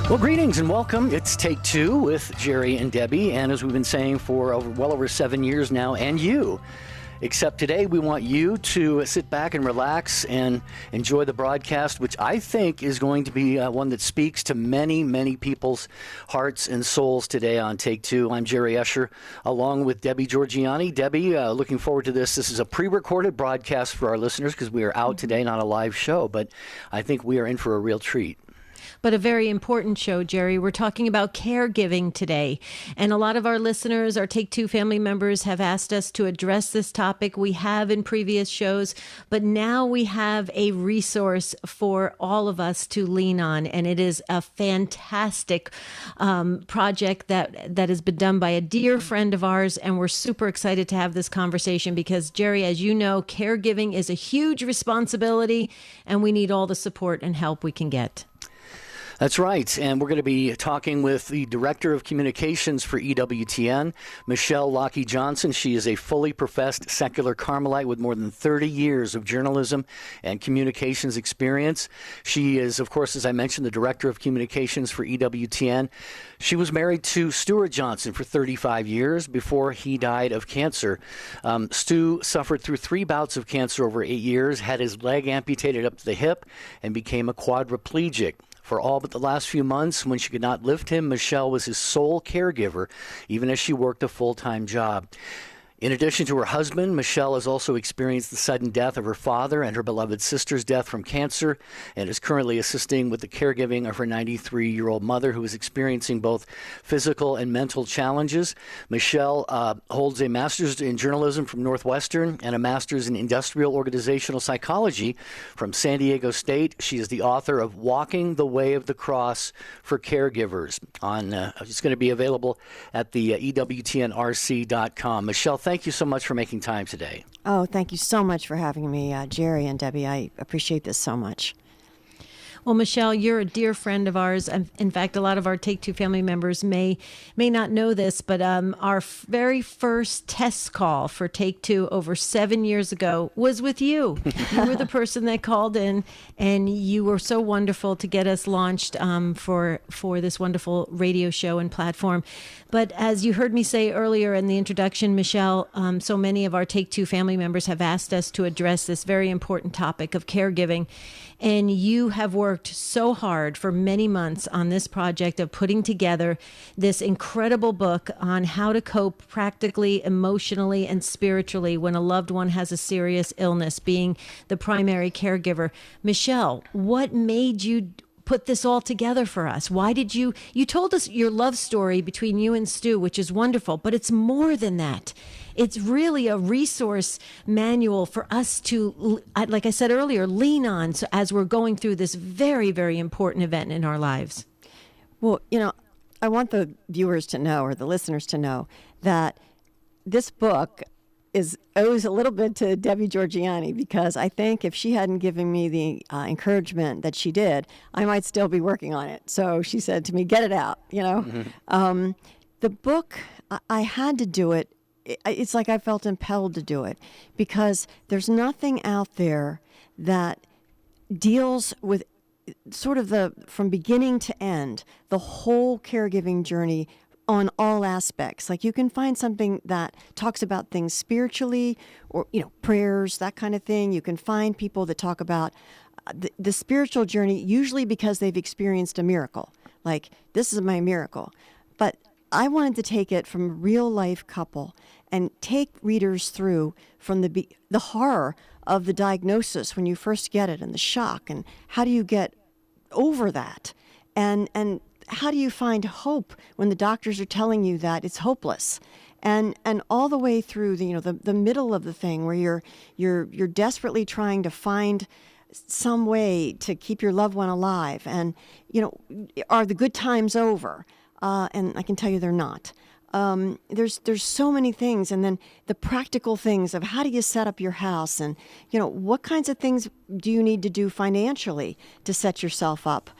Well, greetings and welcome. It's Take Two with Jerry and Debbie, and as we've been saying for well over 7 years now, and you. Except today we want you to sit back and relax and enjoy the broadcast, which I think is going to be one that speaks to many, many people's hearts and souls today on Take Two. I'm Jerry Escher, along with Debbie Georgiani. Debbie, looking forward to this. This is a pre-recorded broadcast for our listeners because we are out today, not a live show, but I think we are in for a real treat. But a very important show, Jerry. We're talking about caregiving today. And a lot of our listeners, our Take Two family members, have asked us to address this topic. We have in previous shows, but now we have a resource for all of us to lean on. And it is a fantastic project that has been done by a dear friend of ours. And we're super excited to have this conversation because, Jerry, as you know, caregiving is a huge responsibility and we need all the support and help we can get. That's right, and we're going to be talking with the Director of Communications for EWTN, Michelle Laque Johnson. She is a fully professed secular Carmelite with more than 30 years of journalism and communications experience. She is, of course, as I mentioned, the Director of Communications for EWTN. She was married to Stuart Johnson for 35 years before he died of cancer. Stu suffered through 3 bouts of cancer over 8 years, had his leg amputated up to the hip, and became a quadriplegic. For all but the last few months, when she could not lift him, Michelle was his sole caregiver, even as she worked a full-time job. In addition to her husband, Michelle has also experienced the sudden death of her father and her beloved sister's death from cancer, and is currently assisting with the caregiving of her 93-year-old mother, who is experiencing both physical and mental challenges. Michelle holds a master's in journalism from Northwestern and a master's in industrial organizational psychology from San Diego State. She is the author of Walking the Way of the Cross for Caregivers. It's going to be available at the EWTNRC.com. Michelle, thank you so much for making time today. Oh, thank you so much for having me, Jerry and Debbie. I appreciate this so much. Well, Michelle, you're a dear friend of ours. In fact, a lot of our Take Two family members may not know this, but our very first test call for Take Two over 7 years ago was with you. You were the person that called in, and you were so wonderful to get us launched for this wonderful radio show and platform. But as you heard me say earlier in the introduction, Michelle, so many of our Take Two family members have asked us to address this very important topic of caregiving. And you have worked so hard for many months on this project of putting together this incredible book on how to cope practically, emotionally, and spiritually when a loved one has a serious illness, being the primary caregiver. Michelle, what made you put this all together for us? Why did you told us your love story between you and Stu, which is wonderful, but it's more than that. It's really a resource manual for us to, like I said earlier, lean on as we're going through this very, very important event in our lives. Well, I want the viewers to know, or the listeners to know, that this book owes a little bit to Debbie Georgiani, because I think if she hadn't given me the encouragement that she did, I might still be working on it. So she said to me, get it out, Mm-hmm. The book, I had to do it. It's like I felt impelled to do it because there's nothing out there that deals with sort of from beginning to end, the whole caregiving journey on all aspects. Like you can find something that talks about things spiritually or, prayers, that kind of thing. You can find people that talk about the spiritual journey, usually because they've experienced a miracle. Like, this is my miracle. But I wanted to take it from a real life couple and take readers through from the horror of the diagnosis when you first get it and the shock, and how do you get over that, and how do you find hope when the doctors are telling you that it's hopeless, and all the way through the middle of the thing where you're desperately trying to find some way to keep your loved one alive, and are the good times over? And I can tell you they're not. There's so many things, and then the practical things of how do you set up your house, and what kinds of things do you need to do financially to set yourself up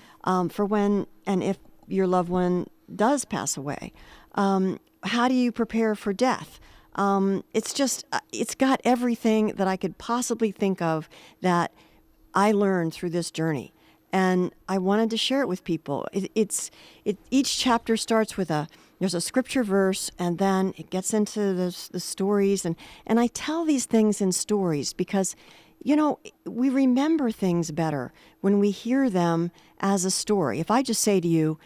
for when and if your loved one does pass away. How do you prepare for death? It's got everything that I could possibly think of that I learned through this journey. And I wanted to share it with people. Each chapter starts with there's a scripture verse, and then it gets into the stories. And I tell these things in stories because, we remember things better when we hear them as a story. If I just say to you,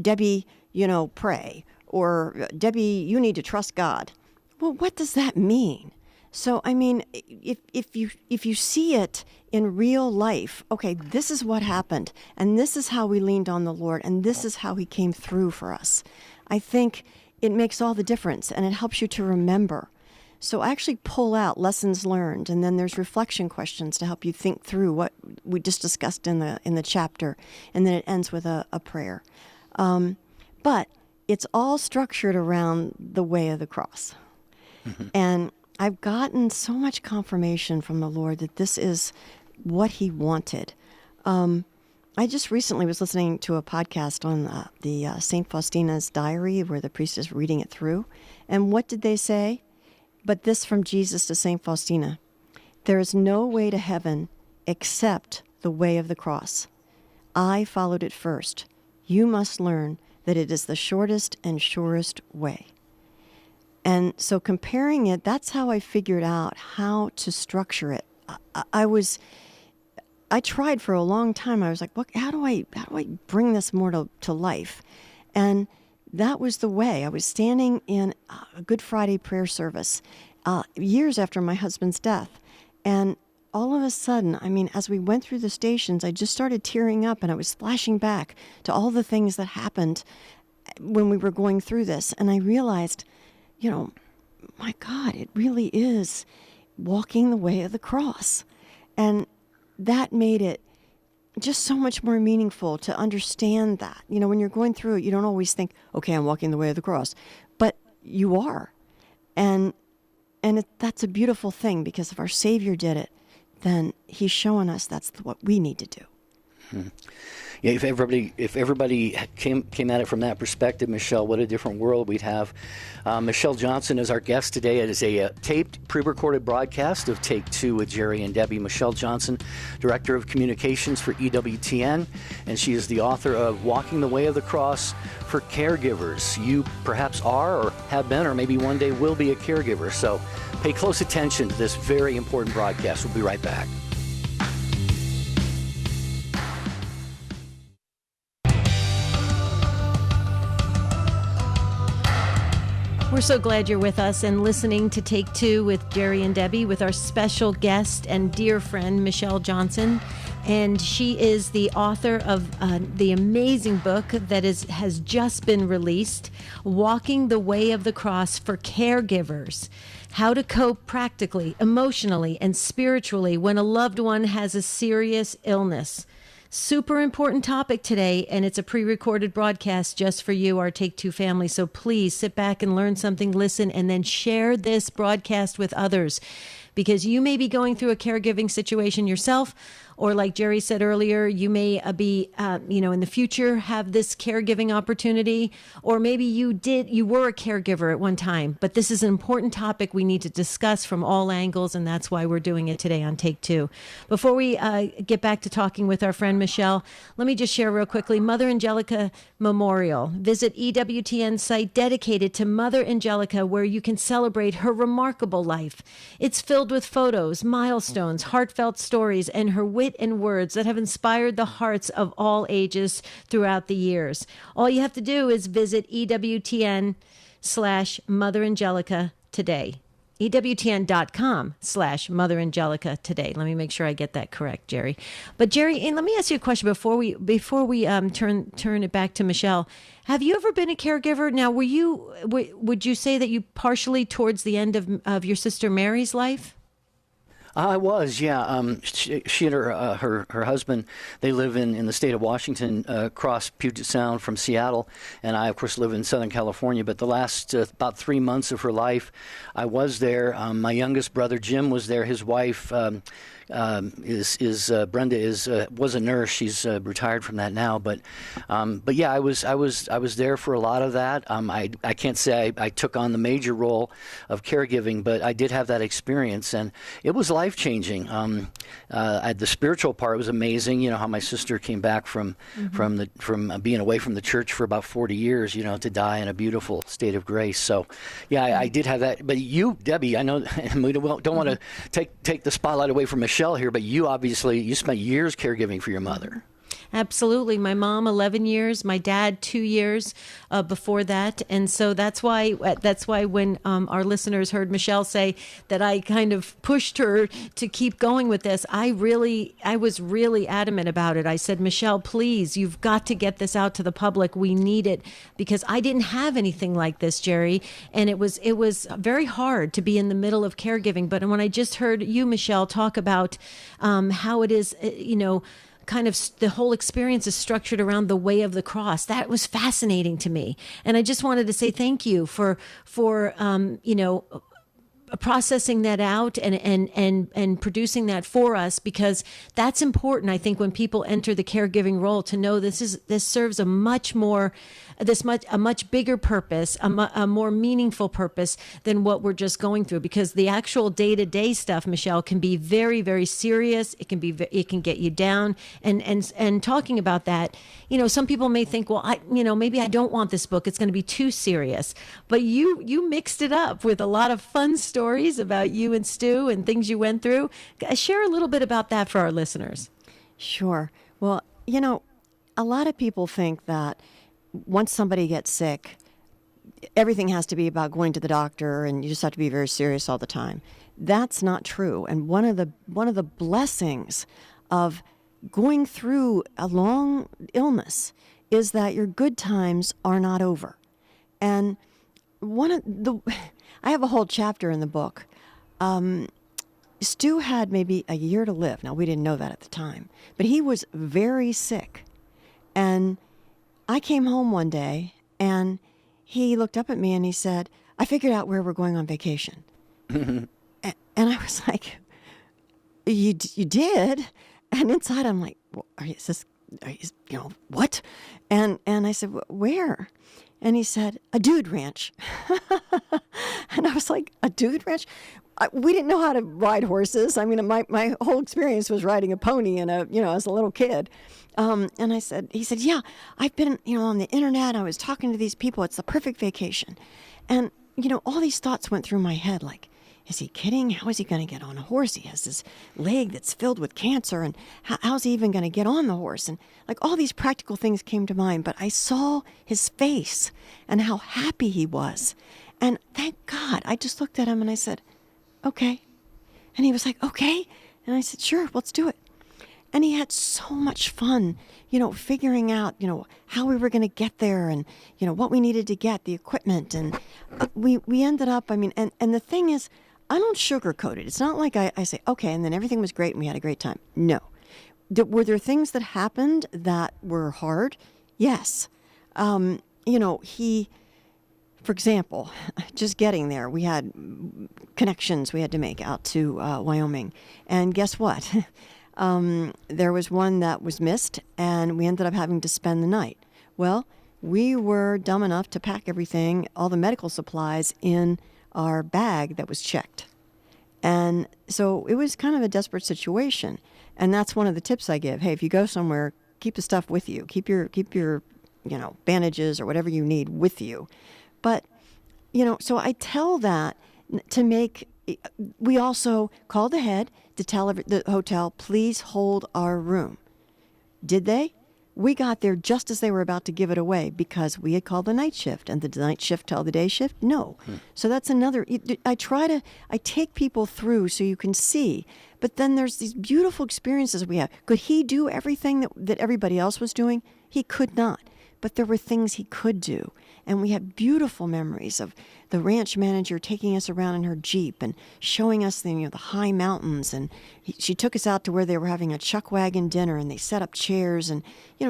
Debbie, pray, or Debbie, you need to trust God. Well, what does that mean? So, I mean, if you see it in real life, okay, this is what happened, and this is how we leaned on the Lord, and this is how he came through for us. I think it makes all the difference, and it helps you to remember. So I actually pull out lessons learned, and then there's reflection questions to help you think through what we just discussed in the chapter, and then it ends with a prayer. But it's all structured around the way of the cross. Mm-hmm. And I've gotten so much confirmation from the Lord that this is what he wanted. I just recently was listening to a podcast on the St. Faustina's diary where the priest is reading it through. And what did they say? But this from Jesus to St. Faustina: there is no way to heaven except the way of the cross. I followed it first. You must learn that it is the shortest and surest way. And so comparing it, that's how I figured out how to structure it. I tried for a long time. I was like, how do I bring this more to life? And that was the way. I was standing in a Good Friday prayer service years after my husband's death. And all of a sudden, as we went through the stations, I just started tearing up, and I was flashing back to all the things that happened when we were going through this. And I realized, my God, it really is walking the way of the cross. And that made it just so much more meaningful to understand that. When you're going through it, you don't always think, okay, I'm walking the way of the cross. But you are. And that's a beautiful thing, because if our Savior did it, then he's showing us that's what we need to do. Hmm. Yeah, if everybody came at it from that perspective, Michelle, what a different world we'd have. Michelle Johnson is our guest today. It is a taped, pre-recorded broadcast of Take Two with Jerry and Debbie. Michelle Johnson, Director of Communications for EWTN, and she is the author of Walking the Way of the Cross for Caregivers. You perhaps are, or have been, or maybe one day will be a caregiver. So pay close attention to this very important broadcast. We'll be right back. We're so glad you're with us and listening to Take Two with Jerry and Debbie with our special guest and dear friend, Michelle Johnson. And she is the author of the amazing book that has just been released, Walking the Way of the Cross for Caregivers. How to cope practically, emotionally, and spiritually when a loved one has a serious illness. Super important topic today, and it's a pre-recorded broadcast just for you, our Take Two family. So please sit back and learn something, listen, and then share this broadcast with others, because you may be going through a caregiving situation yourself, or like Jerry said earlier, you may be, in the future have this caregiving opportunity, or maybe you were a caregiver at one time. But this is an important topic we need to discuss from all angles, and that's why we're doing it today on Take Two. Before we get back to talking with our friend Michelle, let me just share real quickly, Mother Angelica Memorial. Visit EWTN site dedicated to Mother Angelica, where you can celebrate her remarkable life. It's filled with photos, milestones, heartfelt stories, and her wit and words that have inspired the hearts of all ages throughout the years. All you have to do is visit EWTN/Mother Angelica today. EWTN.com/Mother Angelica today. Let me make sure I get that correct, Jerry. But Jerry, and let me ask you a question before we turn it back to Michelle. Have you ever been a caregiver? Now, would you say that you partially towards the end of your sister Mary's life? I was, yeah. She and her husband, they live in the state of Washington, across Puget Sound from Seattle, and I, of course, live in Southern California. But the last about 3 months of her life, I was there. My youngest brother, Jim, was there. His wife, Brenda was a nurse. She's retired from that now, but yeah, I was there for a lot of that. I can't say I took on the major role of caregiving, but I did have that experience, and it was life changing. The spiritual part was amazing. You know how my sister came back from being away from the church for about 40 years. You know, to die in a beautiful state of grace. So, yeah, I did have that. But you, Debbie, I know we don't want to take the spotlight away from Michelle here, but you spent years caregiving for your mother. Absolutely. My mom, 11 years, my dad, 2 years before that. And so that's why when our listeners heard Michelle say that I kind of pushed her to keep going with this, I was really adamant about it. I said, Michelle, please, you've got to get this out to the public. We need it, because I didn't have anything like this, Jerry. And it was very hard to be in the middle of caregiving. But when I just heard you, Michelle, talk about how it is, kind of the whole experience is structured around the way of the cross. That was fascinating to me. And I just wanted to say thank you for processing that out and producing that for us, because that's important. I think when people enter the caregiving role, to know this serves a much bigger purpose, a more meaningful purpose than what we're just going through, because the actual day-to-day stuff, Michelle, can be very, very serious. It can get you down, and talking about that, some people may think, well, maybe I don't want this book. It's going to be too serious. But you mixed it up with a lot of fun stories about you and Stu and things you went through. Share a little bit about that for our listeners. Sure. Well, a lot of people think that once somebody gets sick, everything has to be about going to the doctor, and you just have to be very serious all the time. That's not true. And one of the blessings of going through a long illness is that your good times are not over. And I have a whole chapter in the book. Stu had maybe a year to live. Now, we didn't know that at the time, but he was very sick. And I came home one day, and he looked up at me and he said, I figured out where we're going on vacation. And I was like, you did? And inside I'm like, well, what? And I said, where? And he said, a dude ranch. And I was like, a dude ranch? We didn't know how to ride horses. I mean, my whole experience was riding a pony as a little kid. And he said, yeah, I've been, on the internet. I was talking to these people. It's the perfect vacation. And, all these thoughts went through my head, like, is he kidding? How is he going to get on a horse? He has this leg that's filled with cancer, and how's he even going to get on the horse? And like all these practical things came to mind, but I saw his face and how happy he was. And thank God, I just looked at him and I said, okay. And he was like, okay. And I said, sure, let's do it. And he had so much fun, figuring out, how we were going to get there, and, what we needed to get, the equipment. And we ended up, and the thing is, I don't sugarcoat it. It's not like I say, okay, and then everything was great and we had a great time. No. Were there things that happened that were hard? Yes. For example, just getting there, we had connections we had to make out to Wyoming. And guess what? There was one that was missed, and we ended up having to spend the night. Well, we were dumb enough to pack everything, all the medical supplies, in our bag that was checked. And so it was kind of a desperate situation. And that's one of the tips I give. Hey, if you go somewhere, keep the stuff with you. Keep your bandages or whatever you need with you. But, so I tell that to make, we also called ahead to tell the hotel, please hold our room. Did they? We got there just as they were about to give it away, because we had called the night shift, and the night shift tell the day shift, no. So that's another, I take people through so you can see, but then there's these beautiful experiences we have. Could he do everything that everybody else was doing? He could not. But there were things he could do. And we have beautiful memories of the ranch manager taking us around in her Jeep and showing us the high mountains. And she took us out to where they were having a chuck wagon dinner, and they set up chairs. And,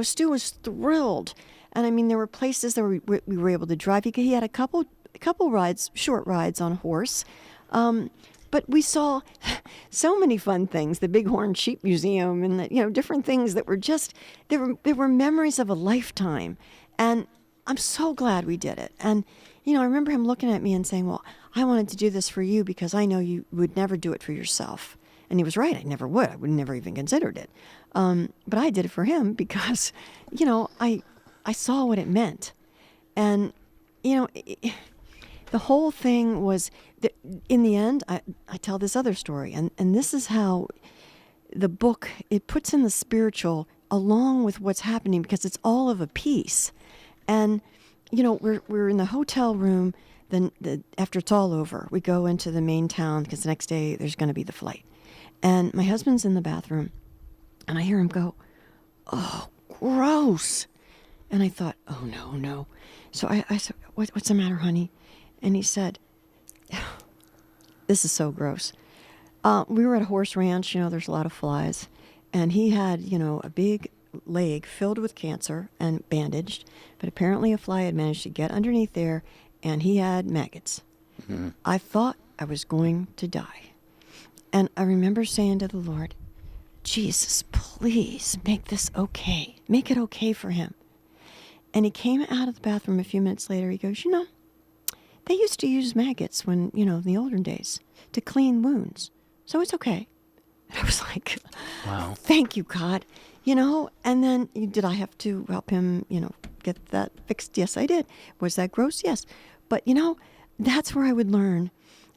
Stu was thrilled. And there were places that we were able to drive. He had a couple rides, short rides on a horse. But we saw so many fun things, the Bighorn Sheep Museum and the, different things that were just, they were memories of a lifetime. And I'm so glad we did it. And, I remember him looking at me and saying, well, I wanted to do this for you because I know you would never do it for yourself. And he was right. I never would. I would never even considered it. But I did it for him because, I saw what it meant. And, the whole thing was, in the end, I tell this other story. And this is how the book, it puts in the spiritual along with what's happening because it's all of a piece. And, we're in the hotel room. Then after it's all over, we go into the main town because the next day there's going to be the flight. And my husband's in the bathroom. And I hear him go, oh, gross. And I thought, oh, no. So I said, what's the matter, honey? And he said, this is so gross. We were at a horse ranch, there's a lot of flies. And he had, a big leg filled with cancer and bandaged. But apparently a fly had managed to get underneath there, and he had maggots. Mm-hmm. I thought I was going to die. And I remember saying to the Lord, Jesus, please make this okay. Make it okay for him. And he came out of the bathroom a few minutes later. He goes, they used to use maggots when, in the olden days to clean wounds. So it's okay. And I was like, wow, thank you, God. And then did I have to help him, get that fixed? Yes, I did. Was that gross? Yes. But, that's where I would learn.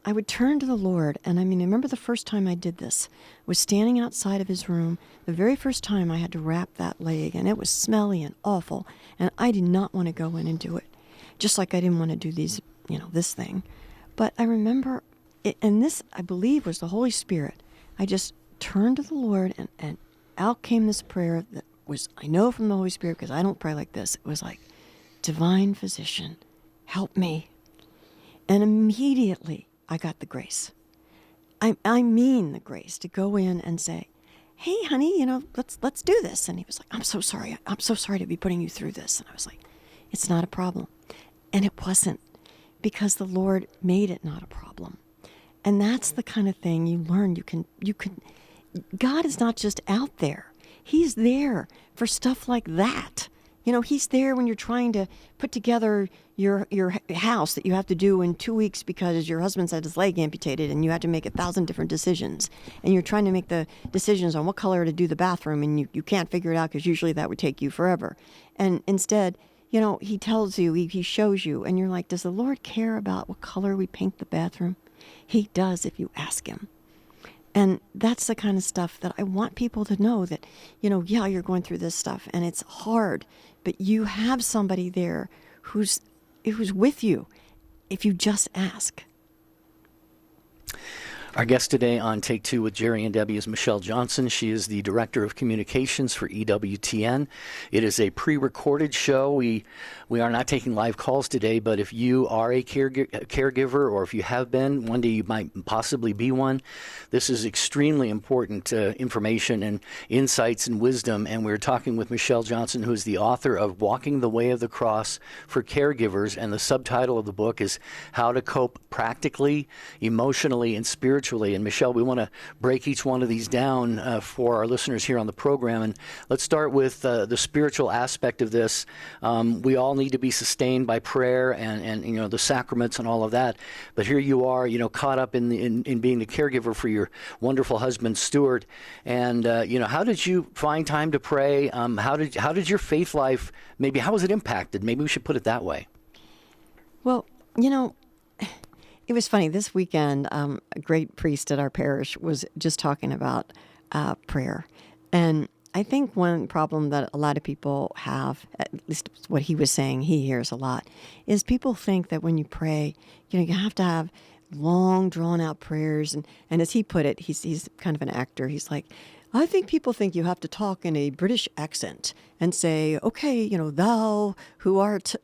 I would turn to the Lord. And I remember the first time I did this was standing outside of his room. The very first time I had to wrap that leg, and it was smelly and awful. And I did not want to go in and do it. Just like I didn't want to do these, this thing. But I remember it, and this, I believe, was the Holy Spirit. I just turned to the Lord, and out came this prayer that was, I know from the Holy Spirit, because I don't pray like this. It was like, divine physician, help me. And immediately I got the grace. I mean the grace to go in and say, hey, honey, let's do this. And he was like, I'm so sorry. I'm so sorry to be putting you through this. And I was like, it's not a problem. And it wasn't, because the Lord made it not a problem. And that's the kind of thing you learn. You can. God is not just out there. He's there for stuff like that. He's there when you're trying to put together your house that you have to do in 2 weeks because your husband's had his leg amputated and you had to make 1,000 different decisions. And you're trying to make the decisions on what color to do the bathroom, and you can't figure it out because usually that would take you forever. And instead, he tells you, he shows you, and you're like, does the Lord care about what color we paint the bathroom? He does if you ask him. And that's the kind of stuff that I want people to know, that, yeah, you're going through this stuff and it's hard, but you have somebody there who's with you if you just ask. Our guest today on Take Two with Jerry and Debbie is Michelle Johnson. She is the Director of Communications for EWTN. It is a pre-recorded show. We are not taking live calls today, but if you are a caregiver, or if you have been, one day you might possibly be one, this is extremely important information and insights and wisdom. And we're talking with Michelle Johnson, who is the author of Walking the Way of the Cross for Caregivers. And the subtitle of the book is How to Cope Practically, Emotionally, and Spiritually. And Michelle, we want to break each one of these down for our listeners here on the program. And let's start with the spiritual aspect of this. We all need to be sustained by prayer and the sacraments and all of that. But here you are, caught up in being the caregiver for your wonderful husband, Stuart. And how did you find time to pray? How did your faith life, maybe how was it impacted? Maybe we should put it that way. Well, it was funny. This weekend, a great priest at our parish was just talking about prayer. And I think one problem that a lot of people have, at least what he was saying, he hears a lot, is people think that when you pray, you have to have long, drawn-out prayers. And as he put it, he's kind of an actor. He's like, I think people think you have to talk in a British accent and say, okay, thou who art,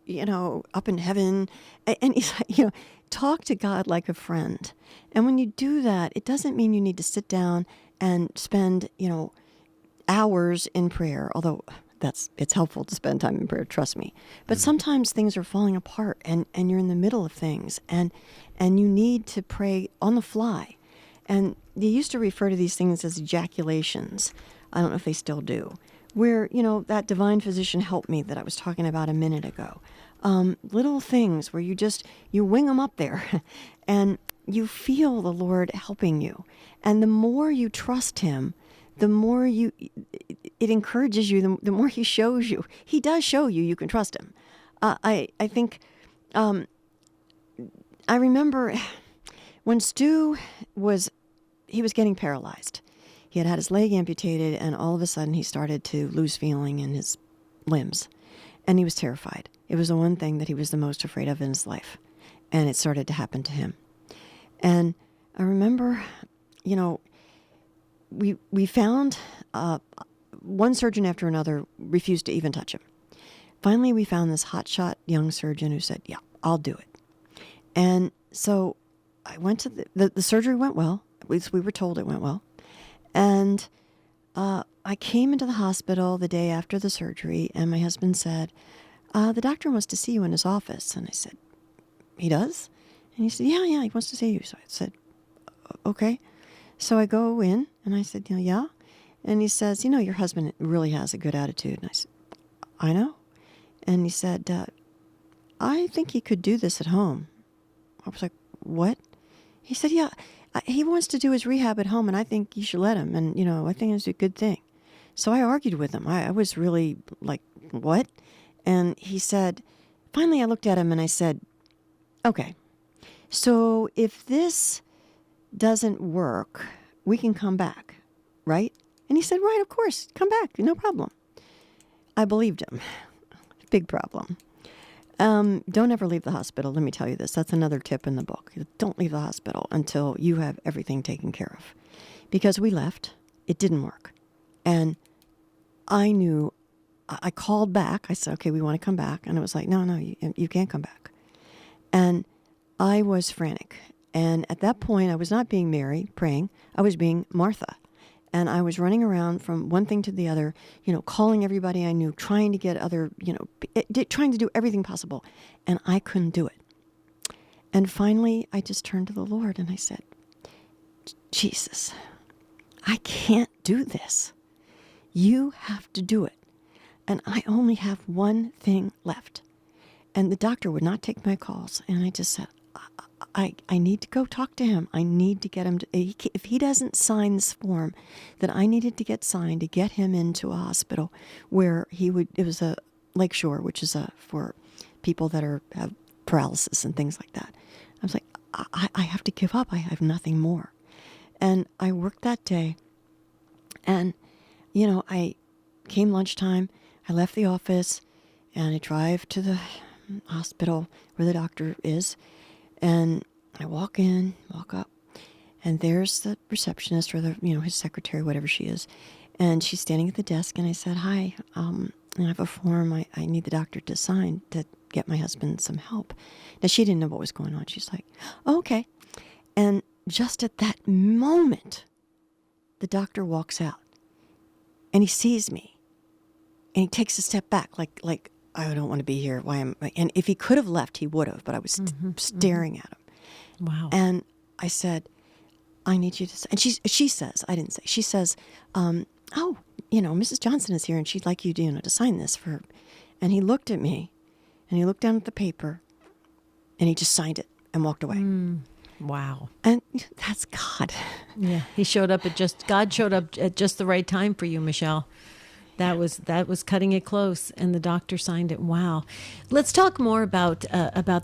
up in heaven. And he's like, talk to God like a friend. And when you do that, it doesn't mean you need to sit down and spend, hours in prayer, although it's helpful to spend time in prayer, trust me. But sometimes things are falling apart and you're in the middle of things and you need to pray on the fly. And they used to refer to these things as ejaculations. I don't know if they still do. Where, that divine physician helped me that I was talking about a minute ago. Little things where you wing them up there and you feel the Lord helping you. And the more you trust him, the more it encourages you, the more he shows you. He does show you, you can trust him. I think, I remember when Stu was getting paralyzed. He had his leg amputated, and all of a sudden he started to lose feeling in his limbs. And he was terrified. It was the one thing that he was the most afraid of in his life. And it started to happen to him. And I remember, we found one surgeon after another refused to even touch him. Finally, we found this hotshot young surgeon who said, yeah, I'll do it. And so I went to the surgery went well. At least we were told it went well. And I came into the hospital the day after the surgery, and my husband said, the doctor wants to see you in his office. And I said, he does? And he said, yeah, he wants to see you. So I said, okay. So I go in, and I said, yeah. And he says, your husband really has a good attitude. And I said, I know. And he said, I think he could do this at home. I was like, what? He said, yeah, he wants to do his rehab at home, and I think you should let him. And, I think it's a good thing. So I argued with him. I was really like, what? And he said, finally I looked at him and I said, okay, so if this doesn't work, we can come back, right? And he said, right, of course, come back, no problem. I believed him. Big problem. Don't ever leave the hospital. Let me tell you this. That's another tip in the book. Don't leave the hospital until you have everything taken care of. Because we left. It didn't work. And I knew, I called back. I said, okay, we want to come back. And it was like, no, you can't come back. And I was frantic. And at that point, I was not being Mary praying. I was being Martha. And I was running around from one thing to the other, calling everybody I knew, trying to get other, trying to do everything possible. And I couldn't do it. And finally, I just turned to the Lord and I said, Jesus, I can't do this. You have to do it. And I only have one thing left. And the doctor would not take my calls. And I just said, I need to go talk to him. I need to get him to, if he doesn't sign this form that I needed to get signed to get him into a hospital where it was a Lakeshore, which is for people that have paralysis and things like that. I was like, I have to give up. I have nothing more. And I worked that day. And, I came lunchtime, I left the office and I drive to the hospital where the doctor is. And I walk up, and there's the receptionist or his secretary, whatever she is. And she's standing at the desk, and I said, hi, and I have a form I need the doctor to sign to get my husband some help. Now, she didn't know what was going on. She's like, oh, okay. And just at that moment, the doctor walks out, and he sees me, and he takes a step back, like, I don't want to be here. Why am I? And if he could have left, he would have, but I was staring at him. Wow. And I said, I need you to, and she says, I didn't say, she says, Mrs. Johnson is here and she'd like you to sign this for her. And he looked at me and he looked down at the paper and he just signed it and walked away. Wow. And that's God. Yeah. God showed up at just the right time for you, Michelle. That was cutting it close, and the doctor signed it. Wow. Let's talk more about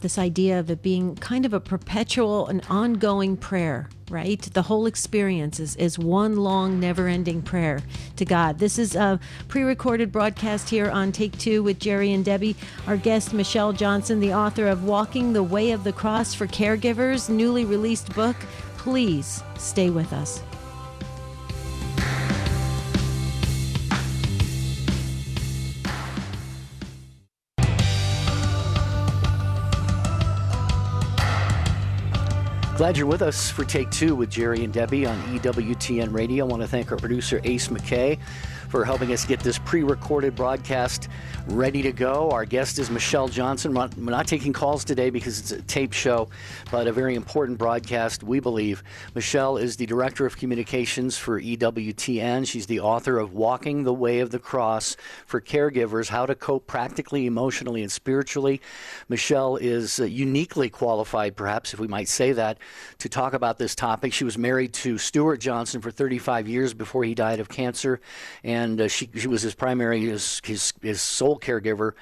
this idea of it being kind of a perpetual and ongoing prayer, right? The whole experience is one long, never-ending prayer to God. This is a pre-recorded broadcast here on Take Two with Jerry and Debbie. Our guest, Michelle Johnson, the author of Walking the Way of the Cross for Caregivers, newly released book. Please stay with us. Glad you're with us for Take Two with Jerry and Debbie on EWTN Radio. I want to thank our producer, Ace McKay, for helping us get this pre-recorded broadcast ready to go. Our guest is Michelle Johnson. We're not taking calls today because it's a tape show, but a very important broadcast, we believe. Michelle is the Director of Communications for EWTN. She's the author of Walking the Way of the Cross for Caregivers, How to Cope Practically, Emotionally, and Spiritually. Michelle is uniquely qualified, perhaps, if we might say that, to talk about this topic. She was married to Stuart Johnson for 35 years before he died of cancer, and she was his primary, his sole caregiver,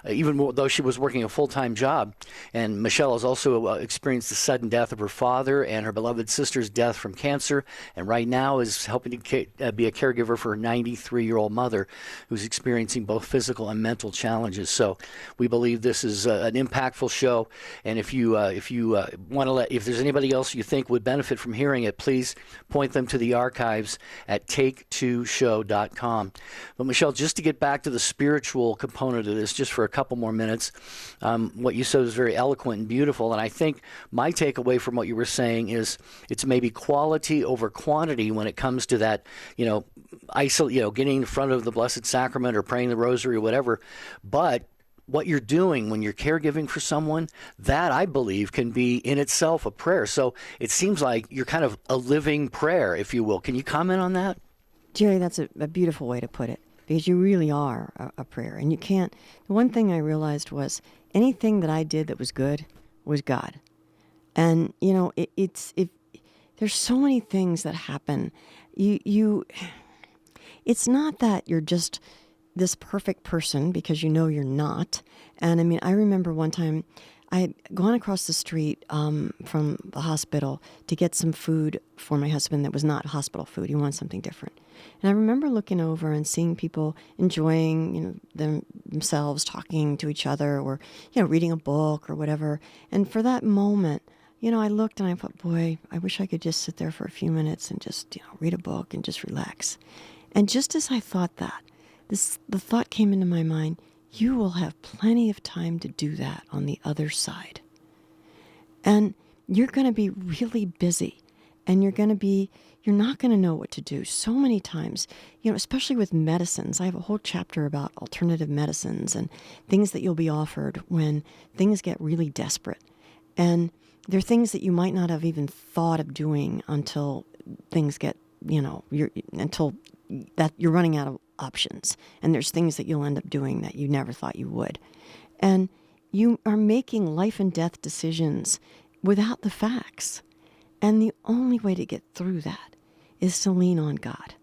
even though she was working a full-time job. And Michelle has also experienced the sudden death of her father and her beloved sister's death from cancer, and right now is helping to be a caregiver for her 93-year-old mother who's experiencing both physical and mental challenges. So we believe this is an impactful show, and if you want to if there's anybody else you think would benefit from hearing it, please point them to the archives at take2show.com. But Michelle, just to get back to the spiritual component of this, just for a couple more minutes, what you said was very eloquent and beautiful, and I think my takeaway from what you were saying is it's maybe quality over quantity when it comes to that, getting in front of the Blessed Sacrament or praying the Rosary or whatever, but what you're doing when you're caregiving for someone, that I believe can be in itself a prayer. So it seems like you're kind of a living prayer, if you will. Can you comment on that? Jerry, that's a beautiful way to put it, because you really are a prayer. And you can't, the one thing I realized was anything that I did that was good was God. And, there's so many things that happen. It's not that you're just this perfect person, because you're not. And I remember one time I had gone across the street from the hospital to get some food for my husband that was not hospital food. He wanted something different. And I remember looking over and seeing people enjoying, themselves, talking to each other, or, reading a book or whatever. And for that moment, I looked and I thought, boy, I wish I could just sit there for a few minutes and just, read a book and just relax. And just as I thought that, the thought came into my mind, you will have plenty of time to do that on the other side. And you're going to be really busy, and you're not going to know what to do. So many times, especially with medicines, I have a whole chapter about alternative medicines and things that you'll be offered when things get really desperate. And there are things that you might not have even thought of doing until things get, until that you're running out of options. And there's things that you'll end up doing that you never thought you would. And you are making life and death decisions without the facts. And the only way to get through that is to lean on God.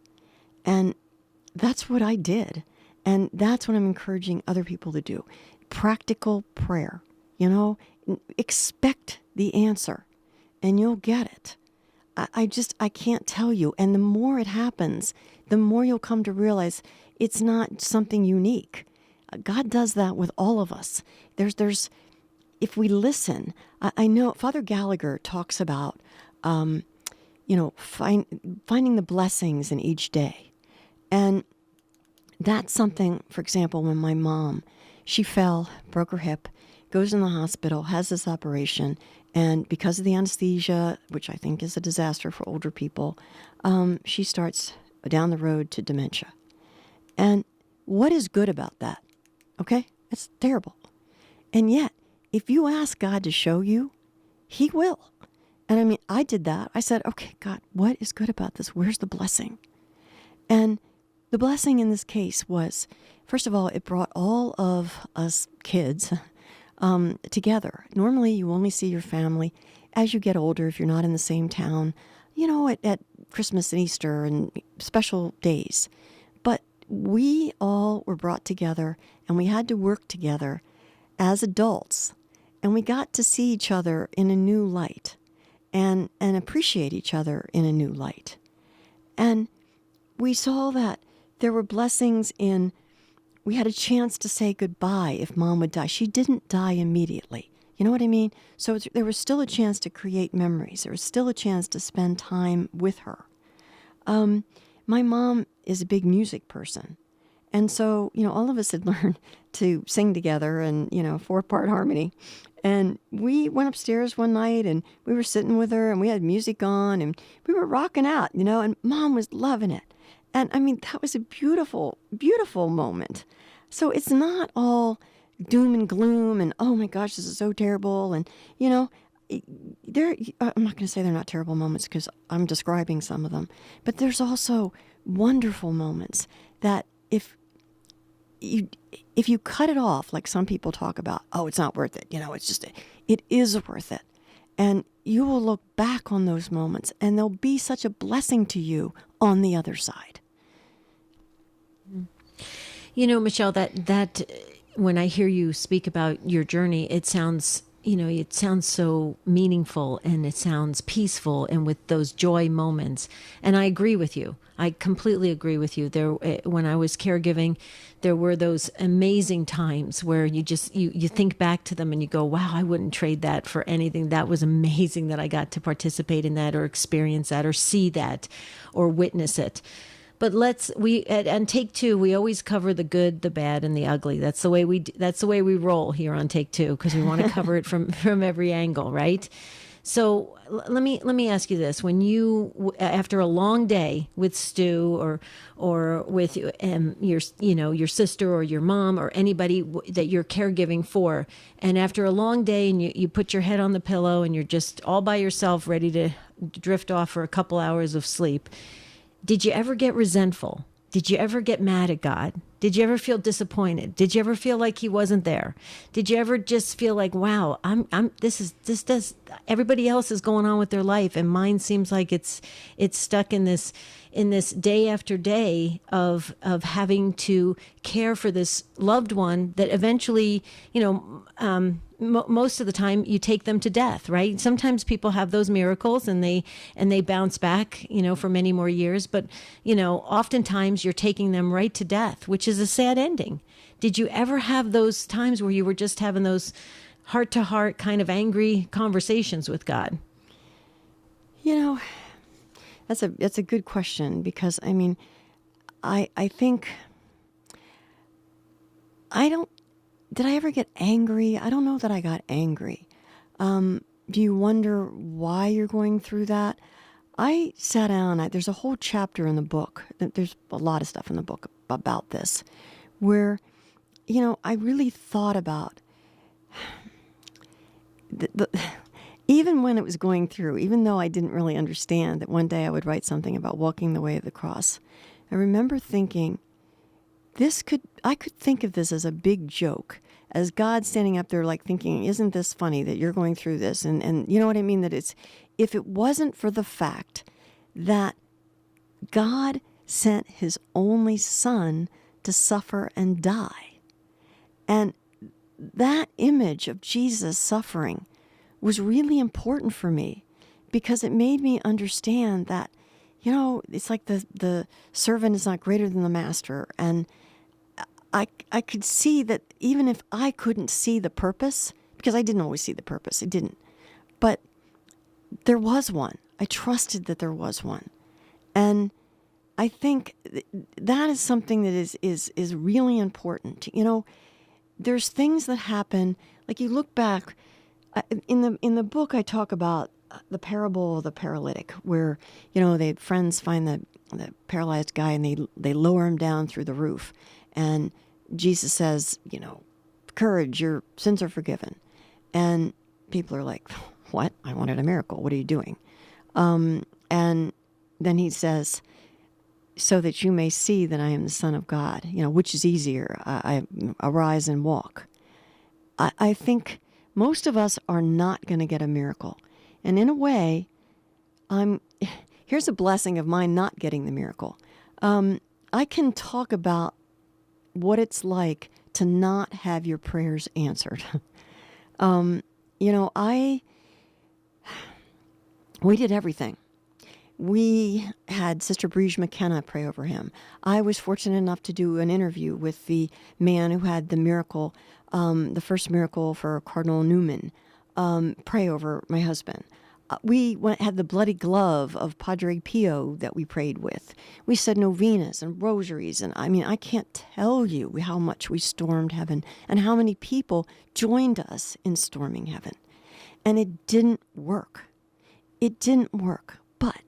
And that's what I did. And that's what I'm encouraging other people to do. Practical prayer. Expect the answer and you'll get it. I can't tell you. And the more it happens, the more you'll come to realize it's not something unique. God does that with all of us. There's if we listen, I know Father Gallagher talks about, finding the blessings in each day. And that's something, for example, when my mom, she fell, broke her hip, goes in the hospital, has this operation, and because of the anesthesia, which I think is a disaster for older people, she starts down the road to dementia. And what is good about that? Okay? It's terrible. And yet, if you ask God to show you, He will. And I did that. I said, okay, God, what is good about this? Where's the blessing? And the blessing in this case was, first of all, it brought all of us kids together. Normally, you only see your family as you get older, if you're not in the same town, at Christmas and Easter and special days. But we all were brought together, and we had to work together as adults. And we got to see each other in a new light and appreciate each other in a new light. And we saw that there were blessings in, we had a chance to say goodbye if Mom would die. She didn't die immediately. You know what I mean? So there was still a chance to create memories. There was still a chance to spend time with her. My mom is a big music person. And so, all of us had learned to sing together and, 4-part harmony. And we went upstairs one night and we were sitting with her and we had music on and we were rocking out, and Mom was loving it. And I mean, that was a beautiful, beautiful moment. So it's not all doom and gloom and, oh my gosh, this is so terrible. And, you know, I'm not going to say they're not terrible moments because I'm describing some of them, but there's also wonderful moments that if you cut it off, like some people talk about, oh, it's not worth it. You know, it is worth it. And you will look back on those moments and they'll be such a blessing to you on the other side. You know, Michelle, that when I hear you speak about your journey, it sounds so meaningful and it sounds peaceful and with those joy moments. And I agree with you. I completely agree with you. When I was caregiving, there were those amazing times where you think back to them and you go, wow, I wouldn't trade that for anything. That was amazing that I got to participate in that or experience that or see that or witness it. But and Take Two, we always cover the good, the bad, and the ugly. That's the way we roll here on Take Two because we want to cover it from every angle, right? So let me ask you this: when you, after a long day with Stu or with your sister or your mom or anybody that you're caregiving for, and after a long day and you put your head on the pillow and you're just all by yourself, ready to drift off for a couple hours of sleep. Did you ever get resentful? Did you ever get mad at God? Did you ever feel disappointed? Did you ever feel like he wasn't there? Did you ever just feel like, wow, everybody else is going on with their life and mine seems like it's stuck in this day after day of having to care for this loved one that eventually, most of the time you take them to death, right? Sometimes people have those miracles and they bounce back, for many more years. But, oftentimes you're taking them right to death, which is a sad ending. Did you ever have those times where you were just having those heart to heart kind of angry conversations with God? That's a good question because I think did I ever get angry? I don't know that I got angry. Do you wonder why you're going through that? I sat down, there's a whole chapter in the book, there's a lot of stuff in the book about this, where, I really thought about even when it was going through, even though I didn't really understand that one day I would write something about walking the way of the cross, I remember thinking, I could think of this as a big joke, as God standing up there like thinking, isn't this funny that you're going through this? And you know what I mean? That if it wasn't for the fact that God sent his only son to suffer and die. And that image of Jesus suffering was really important for me because it made me understand that, it's like the servant is not greater than the master. And I could see that even if I couldn't see the purpose, because I didn't always see the purpose, I didn't, but there was one. I trusted that there was one. And I think that is something that is really important. There's things that happen, like you look back, in the book I talk about the parable of the paralytic, where, they friends find the paralyzed guy and they lower him down through the roof. And Jesus says, courage, your sins are forgiven. And people are like, what? I wanted a miracle. What are you doing? And then he says, so that you may see that I am the Son of God, which is easier. I arise and walk. I think most of us are not going to get a miracle. And in a way, here's a blessing of mine not getting the miracle. I can talk about what it's like to not have your prayers answered. We did everything. We had Sister Briege McKenna pray over him. I was fortunate enough to do an interview with the man who had the miracle, the first miracle for Cardinal Newman, pray over my husband. We had the bloody glove of Padre Pio that we prayed with. We said novenas and rosaries. And I can't tell you how much we stormed heaven and how many people joined us in storming heaven. And it didn't work. It didn't work. But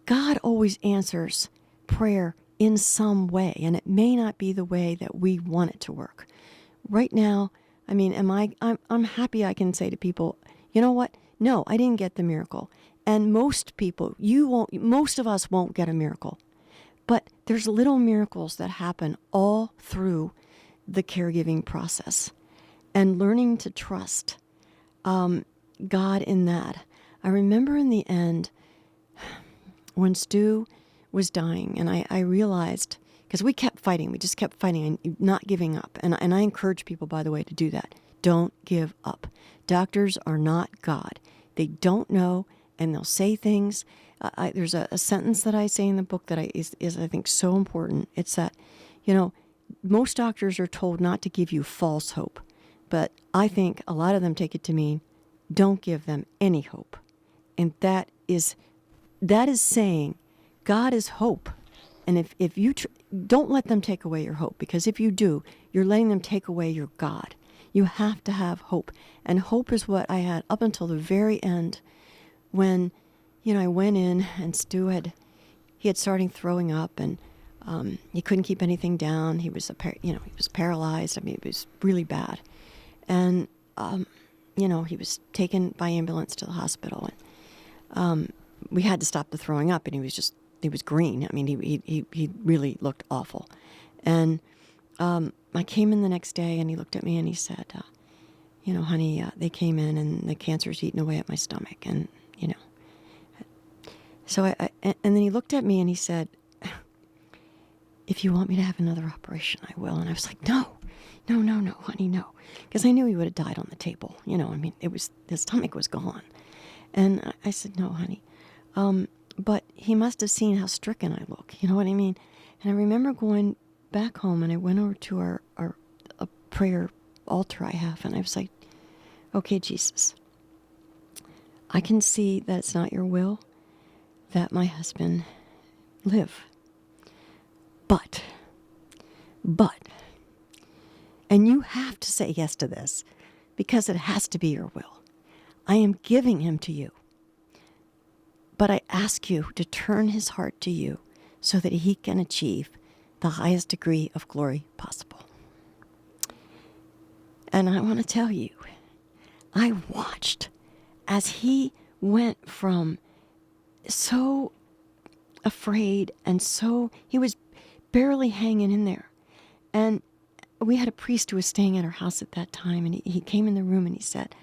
God always answers prayer in some way, and it may not be the way that we want it to work. Right now, I mean, I'm happy I can say to people, you know what? No, I didn't get the miracle. And most people, most of us won't get a miracle. But there's little miracles that happen all through the caregiving process. And learning to trust God in that. I remember in the end, when Stu was dying, and I realized, because we kept fighting, we just kept fighting and not giving up. And I encourage people, by the way, to do that. Don't give up. Doctors are not God. They don't know, and they'll say things. There's a sentence that I say in the book that is I think so important. It's that, most doctors are told not to give you false hope, but I think a lot of them take it to mean don't give them any hope, and that is saying God is hope, and if you don't let them take away your hope, because if you do, you're letting them take away your God. You have to have hope, and hope is what I had up until the very end, when I went in and Stu had started throwing up, and he couldn't keep anything down. He was he was paralyzed. I mean, it was really bad, and he was taken by ambulance to the hospital, and we had to stop the throwing up, and he was green. I mean, he really looked awful, and I came in the next day, and he looked at me and he said, honey, they came in and the cancer's eating away at my stomach, and so and then he looked at me and he said, if you want me to have another operation, I will. And I was like, no, honey, no. Because I knew he would have died on the table. I mean, his stomach was gone. And I said, no, honey. But he must have seen how stricken I look. You know what I mean? And I remember going back home, and I went over to a prayer altar I have, and I was like, okay, Jesus, I can see that it's not your will that my husband live. But, and you have to say yes to this, because it has to be your will. I am giving him to you. But I ask you to turn his heart to you so that he can achieve the highest degree of glory possible. And I want to tell you, I watched as he went from so afraid, and he was barely hanging in there. And we had a priest who was staying at our house at that time, and he came in the room and he said,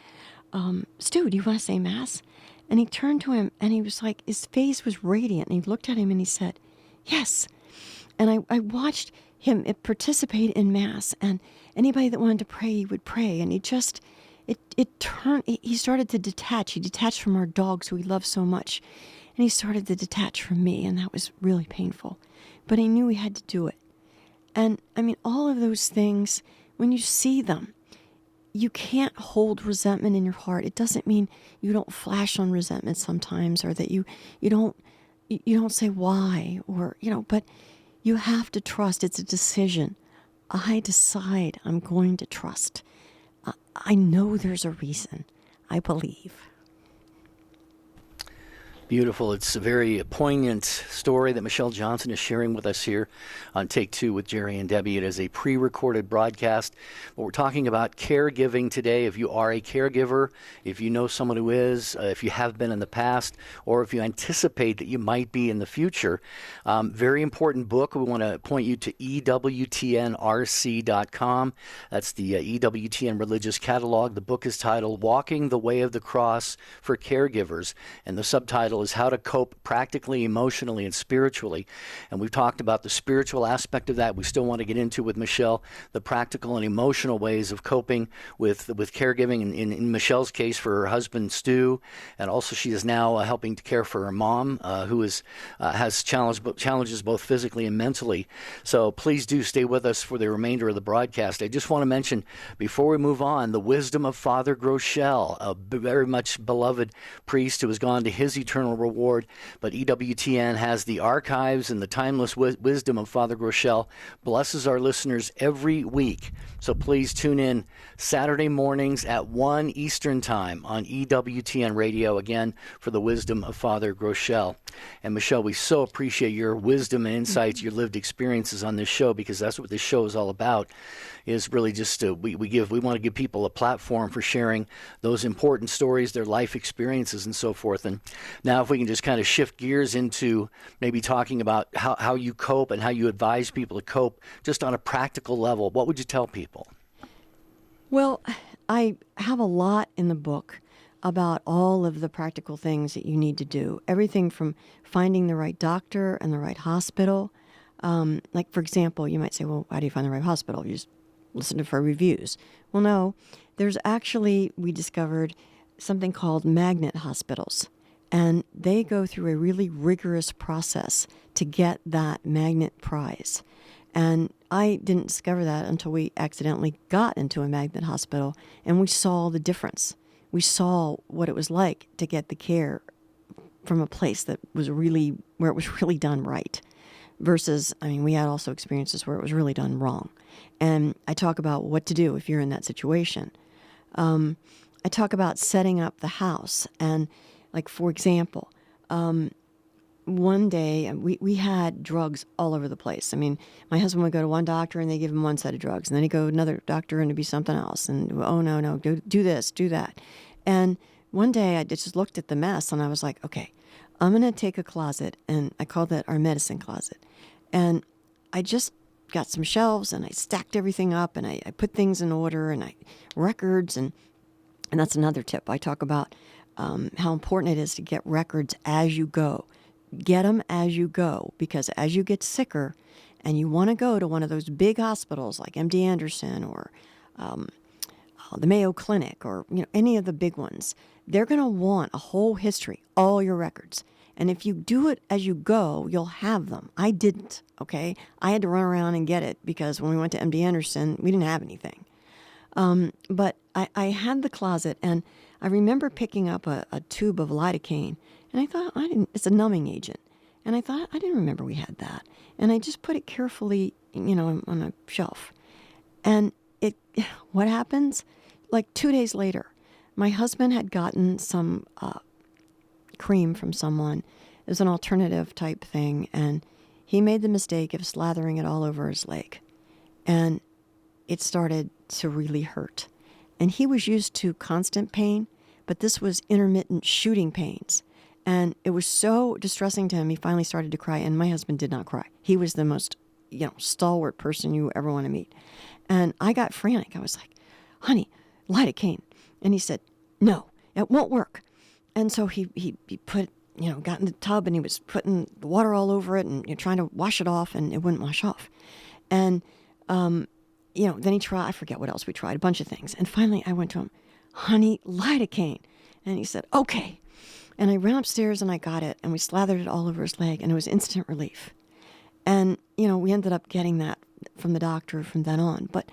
Stu, do you want to say Mass? And he turned to him, and he was like, his face was radiant, and he looked at him and he said, yes. And I watched him participate in Mass, and anybody that wanted to pray, he would pray. And he started to detach. He detached from our dogs who he loved so much. And he started to detach from me, and that was really painful. But he knew he had to do it. And, I mean, all of those things, when you see them, you can't hold resentment in your heart. It doesn't mean you don't flash on resentment sometimes, or that you don't say why, or, but you have to trust. It's a decision. I decide I'm going to trust. I know there's a reason. I believe. Beautiful. It's a very poignant story that Michelle Johnson is sharing with us here on Take Two with Jerry and Debbie. It is a pre-recorded broadcast. But we're talking about caregiving today. If you are a caregiver, if you know someone who is, if you have been in the past, or if you anticipate that you might be in the future, very important book. We want to point you to EWTNRC.com. That's the EWTN Religious Catalog. The book is titled Walking the Way of the Cross for Caregivers, and the subtitle is How to Cope Practically, Emotionally, and Spiritually. And we've talked about the spiritual aspect of that. We still want to get into with Michelle the practical and emotional ways of coping with caregiving. In Michelle's case, for her husband Stu, and also she is now helping to care for her mom, who has challenges both physically and mentally. So please do stay with us for the remainder of the broadcast. I just want to mention before we move on the wisdom of Father Groeschel, a very much beloved priest who has gone to his eternal eternal reward. But EWTN has the archives and the timeless wisdom of Father Groeschel blesses our listeners every week. So please tune in Saturday mornings at 1 Eastern Time on EWTN Radio, again, for the wisdom of Father Groeschel. And Michelle, we so appreciate your wisdom and insights, your lived experiences on this show, because that's what this show is all about, is really just we want to give people a platform for sharing those important stories, their life experiences, and so forth. And now if we can just kind of shift gears into maybe talking about how you cope and how you advise people to cope just on a practical level, what would you tell people? Well, I have a lot in the book about all of the practical things that you need to do. Everything from finding the right doctor and the right hospital. Like, for example, you might say, well, how do you find the right hospital? You just listen for reviews. Well, no, there's actually, we discovered something called magnet hospitals. And they go through a really rigorous process to get that magnet prize. And I didn't discover that until we accidentally got into a magnet hospital and we saw the difference. We saw what it was like to get the care from a place that was really, where it was really done right. Versus, I mean, we had also experiences where it was really done wrong. And I talk about what to do if you're in that situation. I talk about setting up the house. And like, for example, one day we had drugs all over the place. I mean, my husband would go to one doctor and they give him one set of drugs. And then he'd go to another doctor and it'd be something else. And, oh, no, do this, do that. And one day I just looked at the mess and I was like, okay, I'm going to take a closet, and I called that our medicine closet. And I just got some shelves and I stacked everything up and I put things in order and records. And that's another tip. I talk about how important it is to get records as you go. Get them as you go, because as you get sicker and you want to go to one of those big hospitals like MD Anderson or the Mayo Clinic or any of the big ones, they're going to want a whole history, all your records. And if you do it as you go, you'll have them. I didn't, okay? I had to run around and get it because when we went to MD Anderson, we didn't have anything. But I had the closet, and I remember picking up a tube of lidocaine, and I thought, it's a numbing agent. And I thought, I didn't remember we had that. And I just put it carefully, on a shelf. And what happens? Like 2 days later, my husband had gotten some cream from someone. It was an alternative type thing, and he made the mistake of slathering it all over his leg. And it started to really hurt. And he was used to constant pain, but this was intermittent shooting pains. And it was so distressing to him, he finally started to cry, and my husband did not cry. He was the most, stalwart person you ever want to meet. And I got frantic. I was like, honey, lidocaine. And he said, no, it won't work. And so he put, got in the tub and he was putting the water all over it and trying to wash it off, and it wouldn't wash off. And, then he tried, I forget what else we tried, a bunch of things. And finally I went to him, honey, lidocaine. And he said, okay. And I ran upstairs and I got it and we slathered it all over his leg, and it was instant relief. And, we ended up getting that from the doctor from then on. But,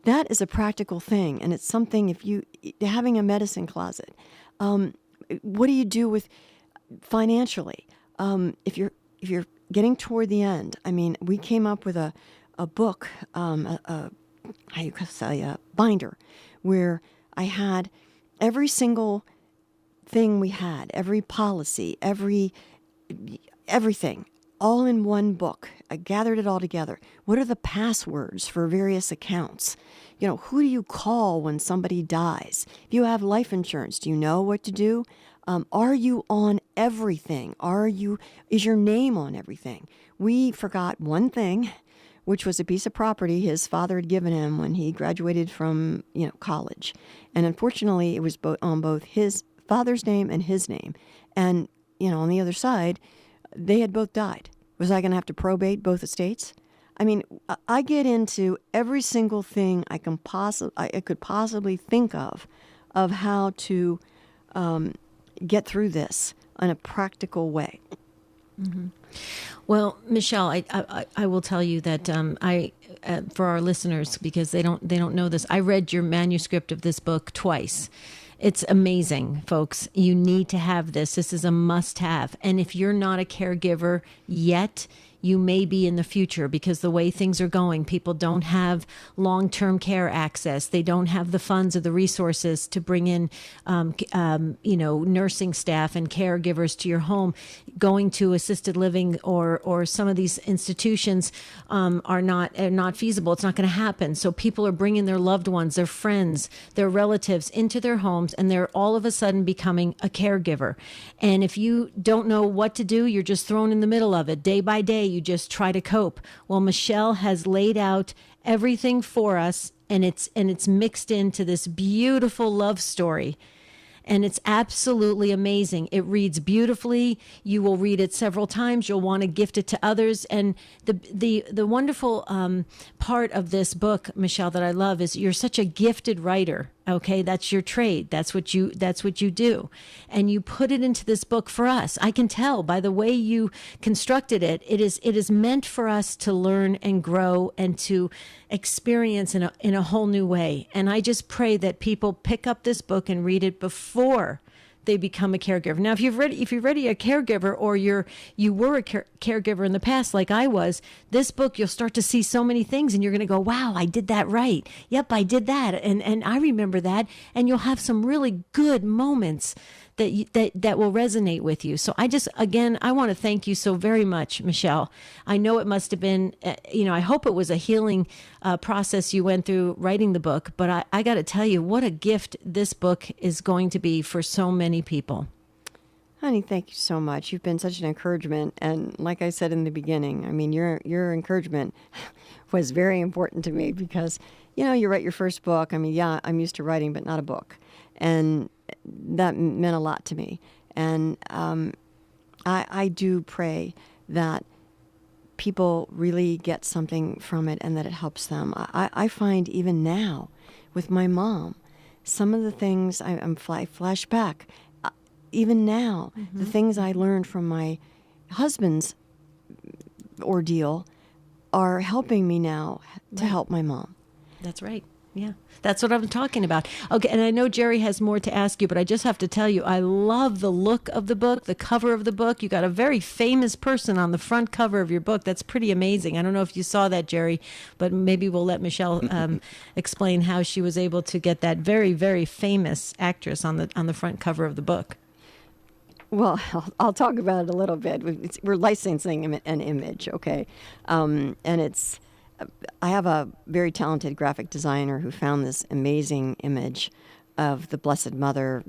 that is a practical thing, and it's something. If having a medicine closet, what do you do with financially? If you're getting toward the end, I mean, we came up with a book, how you say, a binder, where I had every single thing we had, every policy, everything, all in one book. I gathered it all together. What are the passwords for various accounts? Who do you call when somebody dies? If you have life insurance, do you know what to do? Are you on everything? Is your name on everything? We forgot one thing, which was a piece of property his father had given him when he graduated from, college. And unfortunately, it was on both his father's name and his name. And, on the other side, they had both died. Was I going to have to probate both estates? I mean, I get into every single thing I could possibly think of how to get through this in a practical way. Mm-hmm. Well, Michelle, I will tell you that for our listeners, because they don't know this, I read your manuscript of this book twice. It's amazing, folks. You need to have this. This is a must have. And if you're not a caregiver yet, you may be in the future, because the way things are going, people don't have long-term care access. They don't have the funds or the resources to bring in, nursing staff and caregivers to your home. Going to assisted living or some of these institutions are not feasible. It's not going to happen. So people are bringing their loved ones, their friends, their relatives into their homes, and they're all of a sudden becoming a caregiver. And if you don't know what to do, you're just thrown in the middle of it day by day. You just try to cope. Well, Michelle has laid out everything for us, and it's mixed into this beautiful love story. And it's absolutely amazing. It reads beautifully. You will read it several times. You'll want to gift it to others. And the wonderful part of this book, Michelle, that I love is you're such a gifted writer. Okay, that's your trade. That's what you do. And you put it into this book for us. I can tell by the way you constructed it. It is meant for us to learn and grow and to experience in a whole new way. And I just pray that people pick up this book and read it before they become a caregiver. Now, if you're already a caregiver, or you were a caregiver in the past, like I was, this book, you'll start to see so many things, and you're going to go, wow, I did that right. Yep, I did that. And I remember that. And you'll have some really good moments that will resonate with you. So I want to thank you so very much, Michelle. I know it must have been, I hope it was a healing process you went through writing the book, but I got to tell you, what a gift this book is going to be for so many people. Honey, thank you so much. You've been such an encouragement. And like I said in the beginning, I mean, your encouragement was very important to me, because, you write your first book. I mean, yeah, I'm used to writing, but not a book. And that meant a lot to me. And I do pray that people really get something from it and that it helps them. I find even now with my mom, some of the things I flash back. Even now, the things I learned from my husband's ordeal are helping me now to help my mom. That's right. Yeah, that's what I'm talking about. Okay, and I know Jerry has more to ask you, but I just have to tell you, I love the look of the book, the cover of the book. You got a very famous person on the front cover of your book. That's pretty amazing. I don't know if you saw that, Jerry, but maybe we'll let Michelle explain how she was able to get that very, very famous actress on the front cover of the book. Well, I'll talk about it a little bit. We're licensing an image, okay? And I have a very talented graphic designer who found this amazing image of the Blessed Mother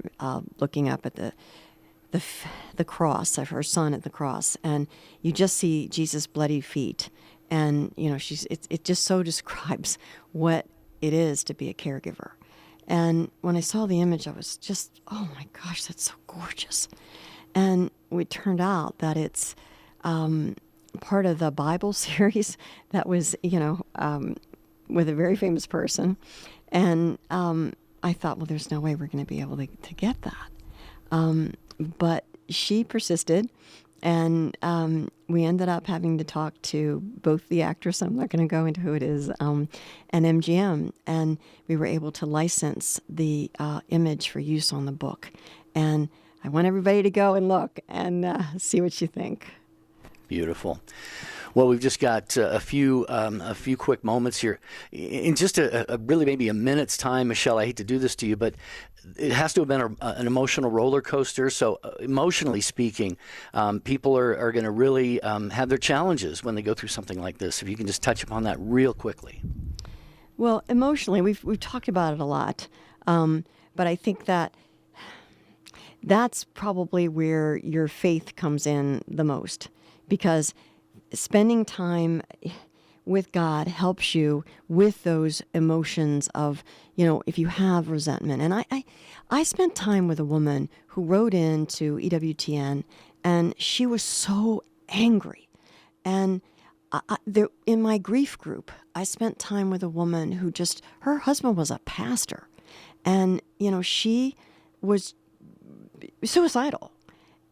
looking up at the cross, of her son at the cross, and you just see Jesus' bloody feet, and it just so describes what it is to be a caregiver. And when I saw the image, I was just, oh my gosh, that's so gorgeous. And it turned out that it's part of the Bible series that was, with a very famous person. And I thought, well, there's no way we're going to be able to get that. But she persisted, and we ended up having to talk to both the actress, I'm not going to go into who it is, and MGM. And we were able to license the image for use on the book. And I want everybody to go and look and see what you think. Beautiful. Well, we've just got a few quick moments here. In just a really maybe a minute's time, Michelle, I hate to do this to you, but it has to have been an emotional roller coaster. So emotionally speaking, people are going to really have their challenges when they go through something like this. If you can just touch upon that real quickly. Well, emotionally, we've talked about it a lot, but I think that's probably where your faith comes in the most, because spending time with God helps you with those emotions of, if you have resentment. And I spent time with a woman who wrote into EWTN, and she was so angry. And in my grief group, I spent time with a woman who her husband was a pastor. And, she was suicidal.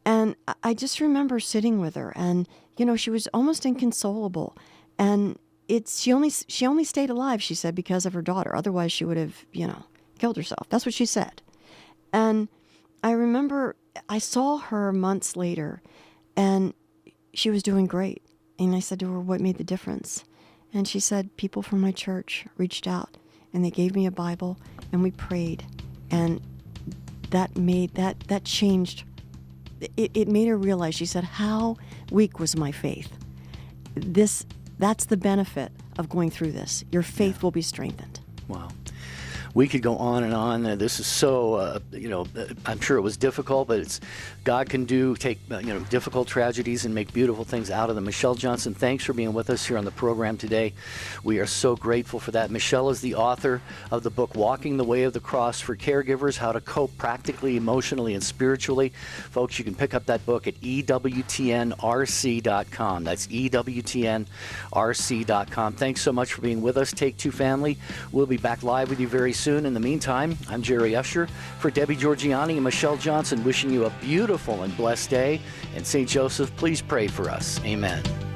And I just remember sitting with her, and, she was almost inconsolable. And she only stayed alive, she said, because of her daughter. Otherwise, she would have, killed herself. That's what she said. And I remember I saw her months later, and she was doing great. And I said to her, what made the difference? And she said, people from my church reached out, and they gave me a Bible, and we prayed. And that changed. It made her realize, she said, how weak was my faith? That's the benefit of going through this. Your faith will be strengthened. Wow. We could go on and on. This is so, I'm sure it was difficult, but God can take difficult tragedies and make beautiful things out of them. Michelle Johnson, thanks for being with us here on the program today. We are so grateful for that. Michelle is the author of the book, Walking the Way of the Cross for Caregivers, How to Cope Practically, Emotionally, and Spiritually. Folks, you can pick up that book at EWTNRC.com. That's EWTNRC.com. Thanks so much for being with us, Take Two family. We'll be back live with you very soon. In the meantime, I'm Jerry Usher for Debbie Georgianni and Michelle Johnson, wishing you a beautiful and blessed day. And St. Joseph, please pray for us. Amen.